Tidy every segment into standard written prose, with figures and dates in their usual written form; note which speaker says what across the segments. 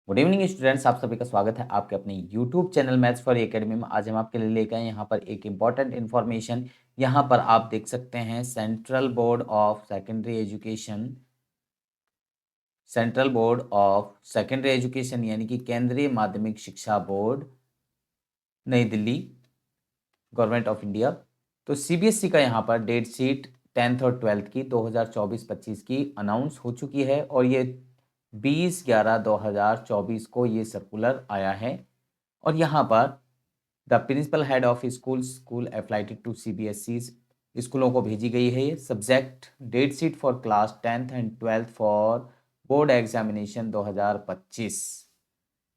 Speaker 1: Good evening students, आप सभी का स्वागत है आपके अपने YouTube channel maths for academy में। आज हम आपके लिए लेकर आए यहाँ पर एक इम्पॉर्टेंट इन्फॉर्मेशन। यहाँ पर आप देख सकते हैं central board of secondary education यानी कि केंद्रीय माध्यमिक शिक्षा बोर्ड नई दिल्ली, गवर्नमेंट ऑफ इंडिया। तो सीबीएसई का यहाँ पर डेट शीट 10th और 12th की 2024-25 की अनाउंस हो चुकी है और ये 20/11/2024 को ये सर्कुलर आया है। और यहाँ पर the principal head of school affiliated to CBSE स्कूलों को भेजी गई है ये subject date sheet for class 10th and 12th for board examination 2025।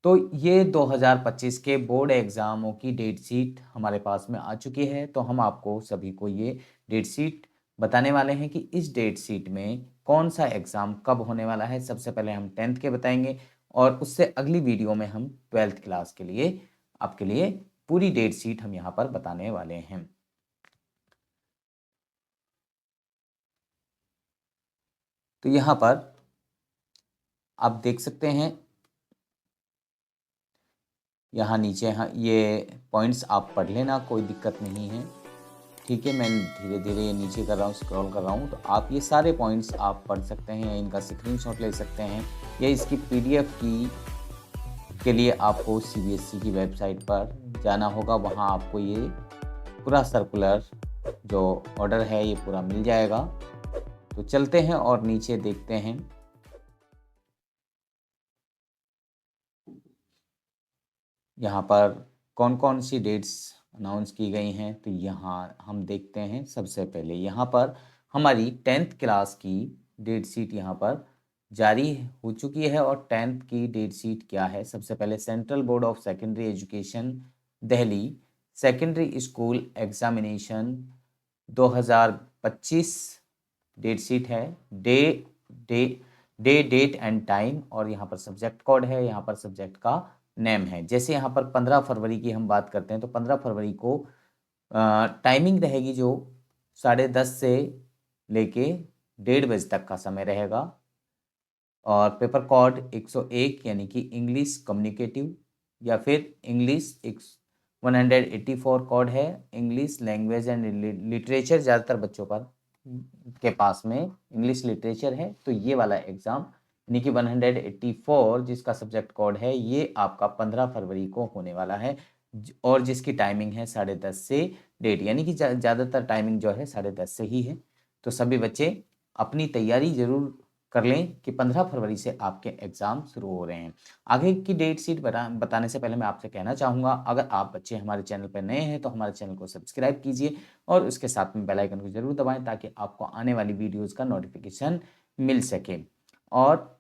Speaker 1: तो ये 2025 के बोर्ड एग्जामों की डेट शीट हमारे पास में आ चुकी है। तो हम आपको सभी को ये डेट शीट बताने वाले हैं कि इस डेट शीट में कौन सा एग्जाम कब होने वाला है। सबसे पहले हम 10th के बताएंगे और उससे अगली वीडियो में हम 12th क्लास के लिए आपके लिए पूरी डेट शीट हम यहाँ पर बताने वाले हैं। तो यहाँ पर आप देख सकते हैं, यहाँ नीचे ये पॉइंट्स आप पढ़ लेना, कोई दिक्कत नहीं है। ठीक है, मैं धीरे धीरे ये नीचे कर रहा हूँ, स्क्रॉल कर रहा हूँ, तो आप ये सारे पॉइंट्स आप पढ़ सकते हैं या इनका स्क्रीनशॉट ले सकते हैं या इसकी पीडीएफ की के लिए आपको सीबीएसई की वेबसाइट पर जाना होगा। वहाँ आपको ये पूरा सर्कुलर जो ऑर्डर है ये पूरा मिल जाएगा। तो चलते हैं और नीचे देखते हैं। यहाँ पर कौन कौन सी डेट्स अनाउंस की गई हैं, तो यहाँ हम देखते हैं। सबसे पहले यहाँ पर हमारी 10th क्लास की डेट शीट यहाँ पर जारी हो चुकी है। और 10th की डेट शीट क्या है, सबसे पहले central board of secondary education Delhi secondary school examination 2025 date sheet है। Day day day date and time और यहाँ पर सब्जेक्ट कोड है, यहाँ पर सब्जेक्ट का नेम है। जैसे यहाँ पर 15 फरवरी की हम बात करते हैं तो 15 फरवरी को टाइमिंग रहेगी जो 10:30 से लेके 1:30 बजे तक का समय रहेगा। और पेपर कोड 101 यानी कि इंग्लिश कम्युनिकेटिव या फिर इंग्लिश 184 कोड है। इंग्लिश लैंग्वेज एंड लिटरेचर ज़्यादातर बच्चों पर के पास में इंग्लिश लिटरेचर है, तो ये वाला एग्ज़ाम यानी कि 184 जिसका सब्जेक्ट कोड है ये आपका 15 फरवरी को होने वाला है और जिसकी टाइमिंग है 10:30 से 1:30, यानी कि ज़्यादातर टाइमिंग जो है 10:30 से ही है। तो सभी बच्चे अपनी तैयारी ज़रूर कर लें कि 15 फरवरी से आपके एग्ज़ाम शुरू हो रहे हैं। आगे की डेट शीट बताने से पहले मैं आपसे कहना चाहूँगा, अगर आप बच्चे हमारे चैनल पर नए हैं तो हमारे चैनल को सब्सक्राइब कीजिए और उसके साथ में बेल आइकन को ज़रूर दबाएं ताकि आपको आने वाली वीडियोज़ का नोटिफिकेशन मिल सके। और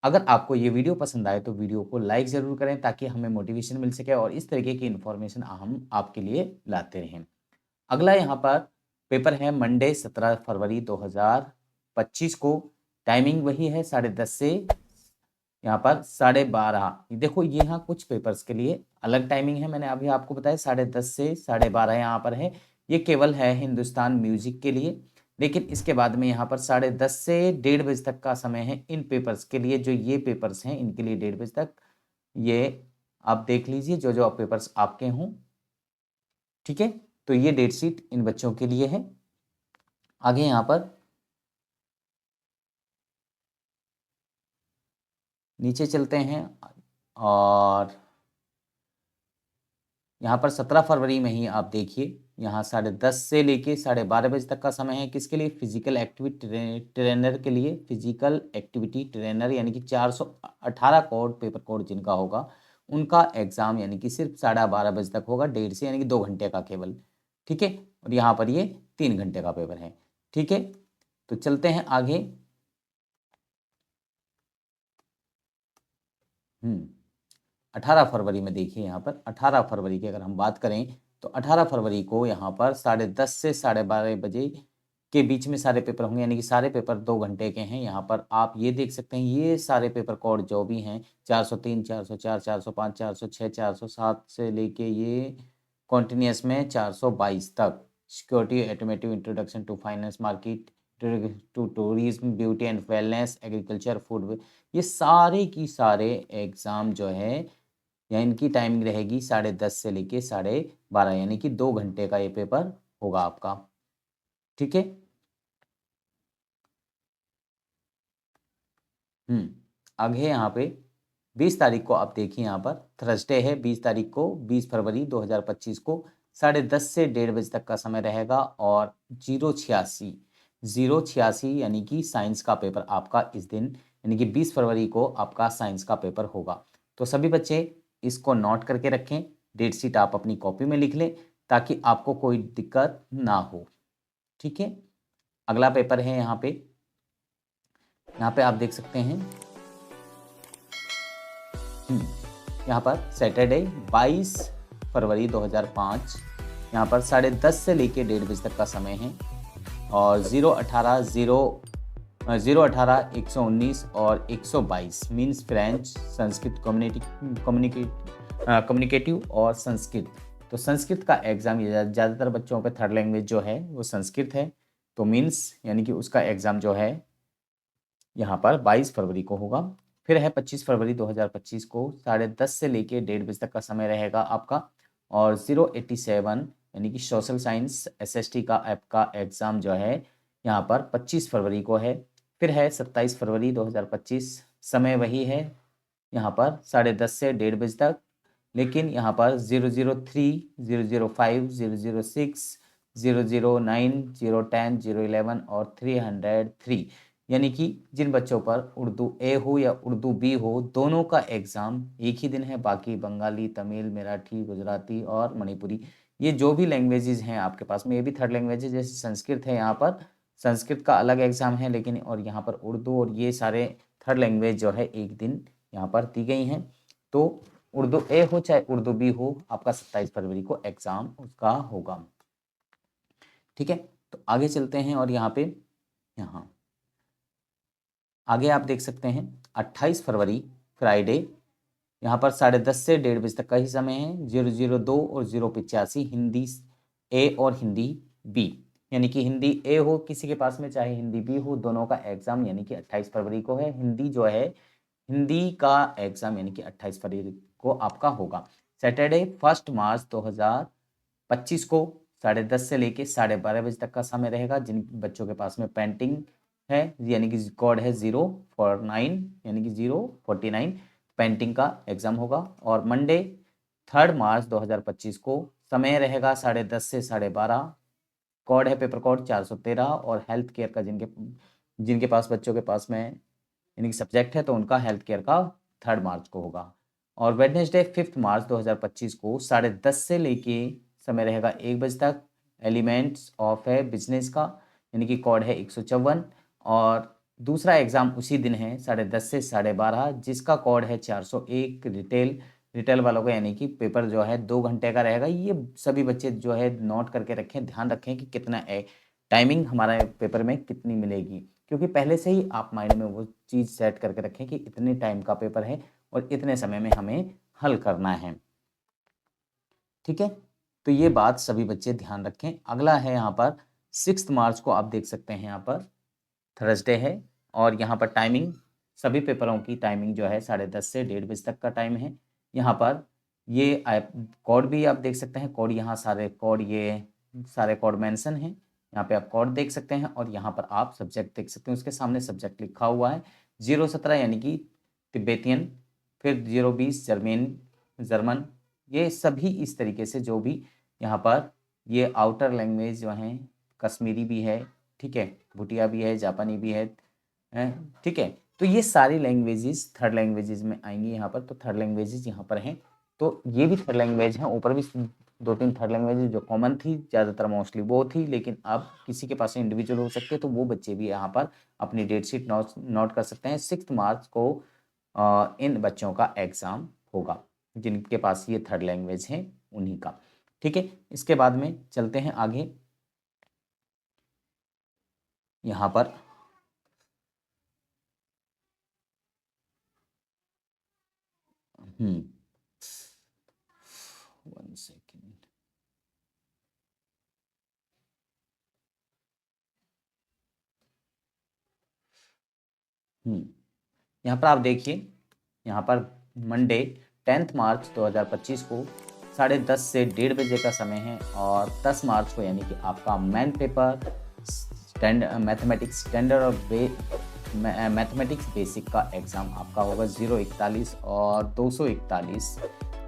Speaker 1: अगर आपको ये वीडियो पसंद आए तो वीडियो को लाइक ज़रूर करें ताकि हमें मोटिवेशन मिल सके और इस तरीके की इन्फॉर्मेशन हम आपके लिए लाते रहें। अगला यहाँ पर पेपर है मंडे 17 फरवरी 2025 को। टाइमिंग वही है 10:30 से यहाँ पर 12:30। देखो ये यहाँ कुछ पेपर्स के लिए अलग टाइमिंग है, मैंने अभी आपको बताया 10:30 से 12:30 यहाँ पर है। ये केवल है हिंदुस्तान म्यूजिक के लिए, लेकिन इसके बाद में यहाँ पर 10:30 से 1:30 तक का समय है इन पेपर्स के लिए। जो ये पेपर्स हैं इनके लिए 1:30 तक ये आप देख लीजिए जो जो पेपर्स आपके हों। ठीक है, तो ये डेट शीट इन बच्चों के लिए है। आगे यहाँ पर नीचे चलते हैं और यहाँ पर 17 फरवरी में ही आप देखिए यहाँ 10:30 से लेके 12:30 तक का समय है। किसके लिए? फिजिकल एक्टिविटी ट्रेनर के लिए। फिजिकल एक्टिविटी ट्रेनर यानी कि 418 कोड पेपर कोड जिनका होगा उनका एग्जाम यानी कि सिर्फ 12:30 तक होगा, 1:30 से, यानी कि 2 घंटे का केवल। ठीक है, और यहाँ पर ये 3 घंटे का पेपर है। ठीक है, तो चलते हैं आगे। 18 फरवरी में देखिए यहाँ पर 18 फरवरी की अगर हम बात करें तो 18 फरवरी को यहाँ पर 10:30 से 12:30 के बीच में सारे पेपर होंगे, यानी कि सारे पेपर 2 घंटे के हैं। यहाँ पर आप ये देख सकते हैं ये सारे पेपर कोड जो भी हैं 403, 404, 405, 406, 407 से लेके ये कॉन्टिन्यूस में 422 तक। Security, automotive introduction to finance market, to tourism, beauty and wellness, agriculture, food, ये सारे की सारे एग्ज़ाम जो है या इनकी टाइमिंग रहेगी 10:30 से लेके 12:30, यानी कि 2 घंटे का ये पेपर होगा आपका। ठीक है। आगे यहाँ पे 20 तारीख को आप देखिए, यहाँ पर थर्सडे है, 20 तारीख को, 20 फरवरी 2025 को 10:30 से 1:30 बजे तक का समय रहेगा और 086 यानी कि साइंस का पेपर आपका इस दिन यानी कि 20 फरवरी को आपका साइंस का पेपर होगा। तो सभी बच्चे इसको नोट करके रखें, डेट शीट आप अपनी कॉपी में लिख लें ताकि आपको कोई दिक्कत ना हो। ठीक है। अगला पेपर है यहाँ पे आप देख सकते हैं, यहाँ पर सैटरडे 22 फरवरी 2005, यहाँ पर 10:30 से लेके 1:30 बजे तक का समय है और 018 119 और 122 मीन्स फ्रेंच, संस्कृत, कम्युनिकेटिव और संस्कृत। तो संस्कृत का एग्ज़ाम ज़्यादातर बच्चों पे थर्ड लैंग्वेज जो है वो संस्कृत है, तो मीन्स यानी कि उसका एग्ज़ाम जो है यहाँ पर 22 फरवरी को होगा। फिर है 25 फरवरी 2025 को 10:30 से लेके 1:30 बजे तक का समय रहेगा आपका और 087 यानी कि सोशल साइंस एसएसटी का आपका एग्ज़ाम जो है यहाँ पर 25 फरवरी को है। फिर है 27 फरवरी 2025, समय वही है यहाँ पर 10:30 से 1:30 बजे तक, लेकिन यहाँ पर 003, 005, 006, 009, 010, 011 और 303 यानी कि जिन बच्चों पर उर्दू ए हो या उर्दू बी हो, दोनों का एग्ज़ाम एक ही दिन है। बाकी बंगाली, तमिल, मराठी, गुजराती और मणिपुरी, ये जो भी लैंग्वेजेस हैं आपके पास में, ये भी थर्ड लैंग्वेज है। जैसे संस्कृत है, यहाँ पर संस्कृत का अलग एग्ज़ाम है, लेकिन और यहाँ पर उर्दू और ये सारे थर्ड लैंग्वेज जो है एक दिन यहाँ पर दी गई हैं। तो उर्दू ए हो चाहे उर्दू बी हो, आपका 27 फरवरी को एग्ज़ाम उसका होगा। ठीक है। तो आगे चलते हैं और यहाँ पे यहाँ आगे आप देख सकते हैं 28 फरवरी फ्राइडे, यहाँ पर 10:30 से 1:30 बजे तक का ही समय है। 002 और 085 हिंदी ए और हिंदी बी, यानी कि हिंदी ए हो किसी के पास में चाहे हिंदी बी हो, दोनों का एग्ज़ाम यानी कि 28 फरवरी को है। हिंदी जो है, हिंदी का एग्ज़ाम यानी कि 28 फरवरी को आपका होगा। सैटरडे 1 मार्च 2025 को 10:30 से लेके 12:30 बजे तक का समय रहेगा। जिन बच्चों के पास में पेंटिंग है यानी कि कोड है 049 यानी कि 049, पेंटिंग का एग्ज़ाम होगा। और मंडे 3 मार्च 2025 को समय रहेगा 10:30 से 12:30, कोड है पेपर कोड 413 और हेल्थ केयर का जिनके पास बच्चों के पास में यानी कि सब्जेक्ट है तो उनका हेल्थ केयर का 3 मार्च को होगा। और वेडनेसडे 5 मार्च 2025 को 10:30 से लेके समय रहेगा 1 बजे तक, एलिमेंट्स ऑफ है बिजनेस का यानी कि कोड है 154 और दूसरा एग्ज़ाम उसी दिन है 10:30 से 12:30 जिसका कोड है 401, रिटेल वालों का यानी कि पेपर जो है 2 घंटे का रहेगा। ये सभी बच्चे जो है नोट करके रखें, ध्यान रखें कि कितना टाइमिंग हमारा पेपर में कितनी मिलेगी, क्योंकि पहले से ही आप माइंड में वो चीज़ सेट करके रखें कि इतने टाइम का पेपर है और इतने समय में हमें हल करना है। ठीक है। तो ये बात सभी बच्चे ध्यान रखें। अगला है यहाँ पर 6 मार्च को आप देख सकते हैं, यहाँ पर थर्सडे है और यहाँ पर टाइमिंग सभी पेपरों की टाइमिंग जो है 10:30 से 1:30 बजे तक का टाइम है। यहाँ पर ये कोड भी आप देख सकते हैं, कोड यहाँ सारे कोड मेंशन हैं। यहाँ पे आप कोड देख सकते हैं और यहाँ पर आप सब्जेक्ट देख सकते हैं, उसके सामने सब्जेक्ट लिखा हुआ है 017 यानी कि तिब्बतियन, फिर 020 जर्मन, ये सभी इस तरीके से जो भी यहाँ पर ये आउटर लैंग्वेज जो हैं, कश्मीरी भी है, ठीक है, भूटिया भी है, जापानी भी है, ठीक है। तो ये सारी लैंग्वेजेस थर्ड लैंग्वेजेस में आएंगी यहाँ पर। तो थर्ड लैंग्वेजेस यहाँ पर हैं, तो ये भी थर्ड लैंग्वेज हैं। ऊपर भी 2-3 थर्ड लैंग्वेज जो कॉमन थी, ज़्यादातर मोस्टली वो थी, लेकिन अब किसी के पास इंडिविजुअल हो सकते हैं, तो वो बच्चे भी यहाँ पर अपनी डेट शीट नोट कर सकते हैं। 6 मार्च को इन बच्चों का एग्ज़ाम होगा जिनके पास ये थर्ड लैंग्वेज है उन्हीं का। ठीक है। इसके बाद में चलते हैं आगे। यहाँ पर वन सेकेंड, यहाँ पर आप देखिए, यहाँ पर मंडे 10 मार्च 2025 को 10:30 से 1:30 बजे का समय है, और 10 मार्च को यानी कि आपका मेन पेपर मैथमेटिक्स स्टैंडर्ड और मैथमेटिक्स बेसिक का एग्ज़ाम आपका होगा 041 और 241।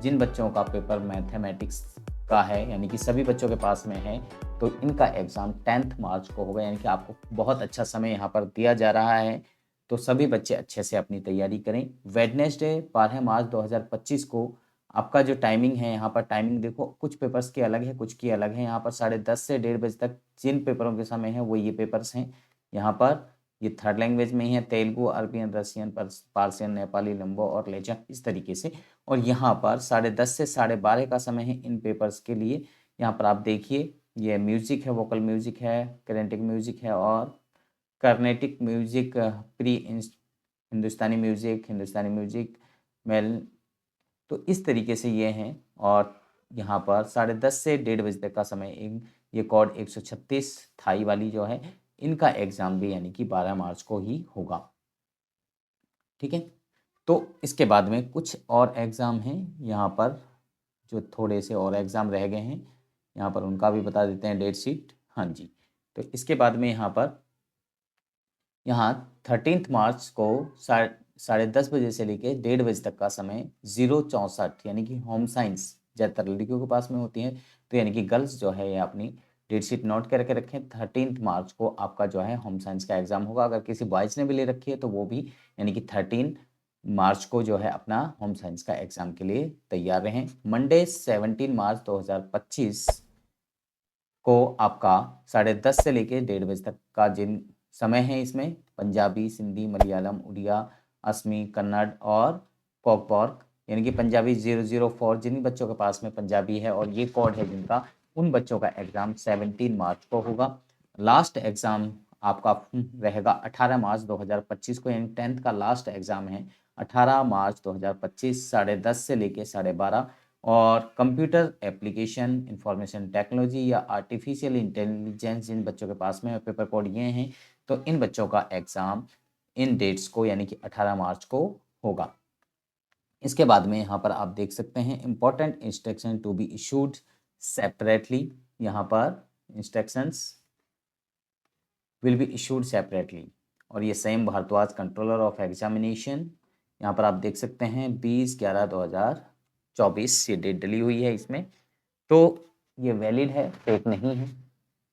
Speaker 1: जिन बच्चों का पेपर मैथमेटिक्स का है यानी कि सभी बच्चों के पास में है, तो इनका एग्ज़ाम 10 मार्च को होगा, यानी कि आपको बहुत अच्छा समय यहाँ पर दिया जा रहा है। तो सभी बच्चे अच्छे से अपनी तैयारी करें। वेडनेसडे 12 मार्च 2025 को आपका जो टाइमिंग है, यहाँ पर टाइमिंग देखो, कुछ पेपर्स की अलग है, कुछ की अलग है। यहाँ पर 10:30 से 1:30 बजे तक जिन पेपरों के समय है वो ये पेपर्स हैं। यहाँ पर ये थर्ड लैंग्वेज में ही है, Telugu, Arabian, Russian, Persian, Nepali, लंबो और लेजा, इस तरीके से। और यहाँ पर 10:30 से 12:30 का समय है इन पेपर्स के लिए। यहाँ पर आप देखिए, ये म्यूजिक है, वोकल म्यूजिक है, करेंटिक म्यूजिक है और कर्नेटिक म्यूजिक, प्री हिंदुस्तानी म्यूजिक मेल, तो इस तरीके से ये हैं। और यहाँ पर 10:30 से 1:30 बजे तक का समय, ये कोड 136 थाई वाली जो है, इनका एग्ज़ाम भी यानी कि 12 मार्च को ही होगा। ठीक है, तो इसके बाद में कुछ और एग्ज़ाम हैं यहाँ पर, जो थोड़े से और एग्ज़ाम रह गए हैं, यहाँ पर उनका भी बता देते हैं डेट शीट। हाँ जी, तो इसके बाद में यहाँ 13 मार्च को 10:30 बजे से लेके 1:30 बजे तक का समय 064 यानी कि होम साइंस ज़्यादातर लड़कियों के पास में होती हैं, तो यानी कि गर्ल्स जो है ये अपनी डेट शीट नोट करके रखें। 13 मार्च को आपका जो है होम साइंस का एग्ज़ाम होगा। अगर किसी बॉयज़ ने भी ले रखी है तो वो भी यानी कि 13 मार्च को जो है अपना होम साइंस का एग्ज़ाम के लिए तैयार रहें। मंडे 17 मार्च 2025 को आपका 10:30 से लेके 1:30 बजे तक का जिन समय है, इसमें पंजाबी, सिंधी, मलयालम, उड़िया, असमी, कन्नड़ और कोकबॉर्क यानी कि पंजाबी 004, जिन बच्चों के पास में पंजाबी है और ये कोड है जिनका, उन बच्चों का एग्ज़ाम 17 मार्च को होगा। लास्ट एग्ज़ाम आपका रहेगा 18 मार्च 2025 को, यानी 10th का लास्ट एग्ज़ाम है 18 मार्च 2025 10:30 से लेके 12:30। और कंप्यूटर एप्लीकेशन, इंफॉर्मेशन टेक्नोलॉजी या आर्टिफिशियल इंटेलिजेंस जिन बच्चों के पास में पेपर कोड ये हैं, तो इन बच्चों का एग्ज़ाम इन डेट्स को यानी कि 18 मार्च को होगा। इसके बाद में यहाँ पर आप देख सकते हैं important instruction to be issued separately. यहाँ पर instructions will be issued separately. और ये same Bhardwaj controller of examination, यहाँ पर आप देख सकते हैं 20/11/2024 ये डेट डली हुई है इसमें, तो ये वैलिड है, फेक नहीं है।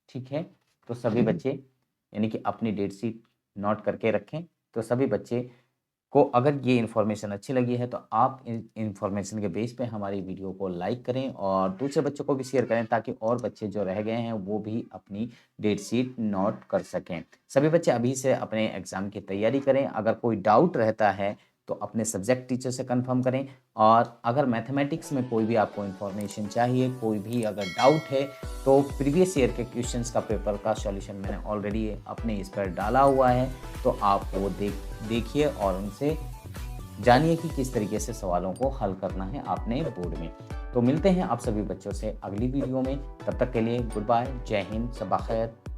Speaker 1: ठीक है, तो सभी बच्चे यानी कि अपनी डेट शीट नोट करके रखें। तो सभी बच्चे को अगर ये इन्फॉर्मेशन अच्छी लगी है तो आप इन इन्फॉर्मेशन के बेस पे हमारी वीडियो को लाइक करें और दूसरे बच्चों को भी शेयर करें, ताकि और बच्चे जो रह गए हैं वो भी अपनी डेट शीट नोट कर सकें। सभी बच्चे अभी से अपने एग्ज़ाम की तैयारी करें। अगर कोई डाउट रहता है तो अपने सब्जेक्ट टीचर से कंफर्म करें। और अगर मैथमेटिक्स में कोई भी आपको इन्फॉर्मेशन चाहिए, कोई भी अगर डाउट है, तो प्रीवियस ईयर के क्वेश्चंस का पेपर का सॉल्यूशन मैंने ऑलरेडी अपने इस पर डाला हुआ है, तो आप वो देखिए और उनसे जानिए कि किस तरीके से सवालों को हल करना है आपने बोर्ड में। तो मिलते हैं आप सभी बच्चों से अगली वीडियो में, तब तक के लिए गुड बाय, जय हिंद, सबा खैर।